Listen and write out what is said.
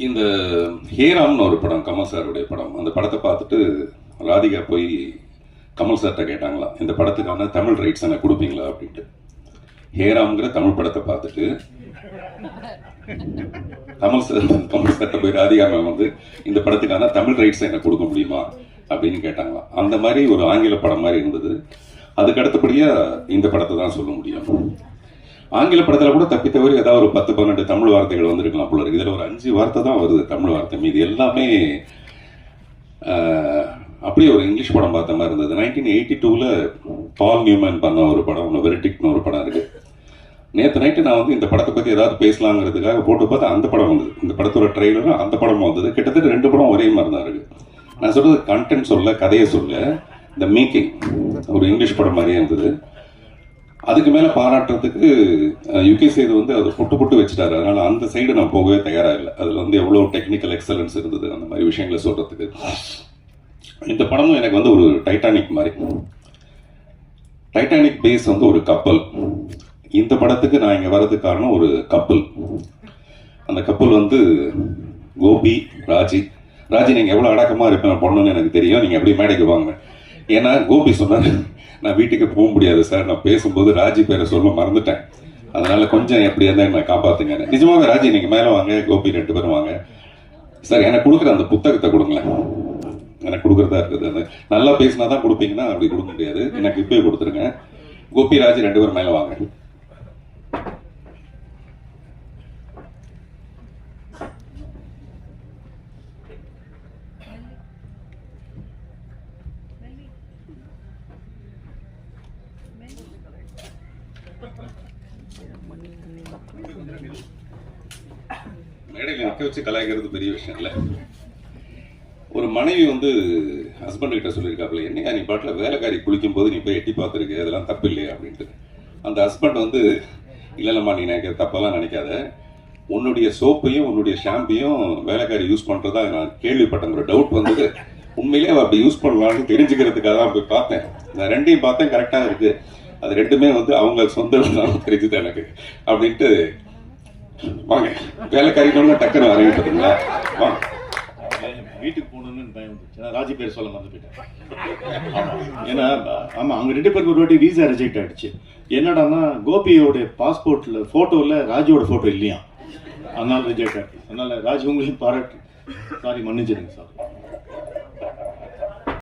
இந்த ஹேராம்னு ஒரு படம், கமல் சாருடைய படம். அந்த படத்தை பார்த்துட்டு ராதிகா போய் கமல் சார்கிட்ட கேட்டாங்களாம், இந்த படத்துக்கான தமிழ் ரைட்ஸ் எனக்கு கொடுப்பீங்களா அப்படின்ட்டு. ஹேராம்ங்கிற தமிழ் படத்தை பார்த்துட்டு கமல் சார்கிட்ட போய் ராதிகா மேம் வந்து இந்த படத்துக்கான தமிழ் ரைட்ஸ் எனக்கு கொடுக்க முடியுமா அப்படின்னு கேட்டாங்களாம். அந்த மாதிரி ஒரு ஆங்கில படம் மாதிரி இருந்தது. அதுக்கு அடுத்தபடியா இந்த படத்தை தான் சொல்ல முடியும். ஆங்கில படத்தில் கூட தப்பி தவறி ஏதாவது ஒரு 10-12 தமிழ் வார்த்தைகள் வந்திருக்கலாம் போல இருக்கு. இதில் ஒரு 5 வார்த்தை தான் வருது தமிழ் வார்த்தை. மீது எல்லாமே அப்படியே ஒரு இங்கிலீஷ் படம் பார்த்த மாதிரி இருந்தது. 1982 பால் நியூமன் பண்ண ஒரு படம், வெரிடிக்னு ஒரு படம் இருக்கு. நேற்று நைட்டு நான் வந்து இந்த படத்தை பற்றி ஏதாவது பேசலாங்கிறதுக்காக போட்டு பார்த்தா அந்த படம் வந்தது. இந்த படத்தோட ட்ரெய்லரும் அந்த படமும் வந்தது. கிட்டத்தட்ட 2 படம் ஒரே மாதிரி தான் இருக்கு. நான் சொல்றது கண்டென்ட் சொல்ல, கதையை சொல்ல, இந்த மேக்கிங் ஒரு இங்கிலீஷ் படம் மாதிரியே இருந்தது. அதுக்கு மேலே பாராட்டுறதுக்கு யுகே சேது வந்து அதை புட்டு வச்சுட்டாரு. அதனால அந்த சைடு நான் போகவே தயாராக இல்லை. அதில் வந்து எவ்வளோ டெக்னிக்கல் எக்ஸலன்ஸ் இருந்தது அந்த மாதிரி விஷயங்களை சொல்றதுக்கு. இந்த படமும் எனக்கு வந்து ஒரு டைட்டானிக் மாதிரி. டைட்டானிக் பேஸ் வந்து ஒரு கப்பல். இந்த படத்துக்கு நான் இங்கே வர்றதுக்கு காரணம் ஒரு கப்பல். அந்த கப்பல் வந்து கோபி, ராஜி. நீங்கள் எவ்வளோ அடக்கமாக இருப்பேன் பொண்ணுன்னு எனக்கு தெரியும், நீங்கள் எப்படி மேடைக்கு வாங்க. ஏன்னா கோபி சொன்னார், நான் வீட்டுக்கு போக முடியாது சார், நான் பேசும்போது ராஜி பேரை சொல்ல மறந்துட்டேன், அதனால கொஞ்சம் எப்படி இருந்தால் நான் காப்பாத்துங்க. நிஜமாவே ராஜி நீங்கள் மேலே வாங்க, கோபி 2 பேரும் வாங்க சார். எனக்கு கொடுக்குற அந்த புத்தகத்தை கொடுங்களேன், எனக்கு கொடுக்குறதா இருக்குது. அந்த நல்லா பேசினா தான் கொடுப்பீங்கன்னா அப்படி கொடுக்க முடியாது, எனக்கு இப்போயே கொடுத்துருங்க. கோபி, ராஜி 2 பேரும் மேலே வாங்க. மேடையில் நிற்க வச்சு கலாய்க்கிறது பெரிய விஷயம் இல்லை. ஒரு மனைவி வந்து ஹஸ்பண்ட் கிட்ட சொல்லியிருக்காப்புல, என்னையா நீ பாட்டில் வேலைக்காரி குளிக்கும் போது நீ போய் எட்டி பார்த்துருக்கு, அதெல்லாம் தப்பு இல்லையா அப்படின்ட்டு. அந்த ஹஸ்பண்ட் வந்து, இல்லைல்லம்மா நீ நினைக்கிற தப்பெல்லாம் நினைக்காத, உன்னுடைய சோப்பையும் உன்னுடைய ஷாம்பையும் வேலைக்காரி யூஸ் பண்ணுறதா நான் கேள்விப்பட்டேன். ஒரு டவுட் வந்தது, உண்மையிலேயே அப்படி யூஸ் பண்ணலான்னு தெரிஞ்சுக்கிறதுக்காக தான் போய் பார்த்தேன். நான் 2யும் பார்த்தேன், கரெக்டாக இருக்கு. அது 2மே வந்து அவங்க சொந்த தெரிஞ்சுது எனக்கு அப்படின்ட்டு. வாங்க வேலைக்காரிகள் டக்குன்னு வரீங்களா, வாங்க. வீட்டுக்கு போகணும்னு பயம் வந்துச்சு. ராஜி பேர் சொல்ல மறந்து போயிட்டேன். ஏன்னா ஆமாம், அவங்க 2 பேருக்கு ஒரு வாட்டி வீசா ரிஜெக்ட் ஆகிடுச்சு. என்னடான்னா கோபியோட பாஸ்போர்ட்டில் ஃபோட்டோவில் ராஜியோட ஃபோட்டோ இல்லையா, அதனால ரிஜெக்ட் ஆகிடுச்சு. அதனால ராஜி உங்களையும் பாராட்டு, சாரி மன்னிச்சிருங்க சார்.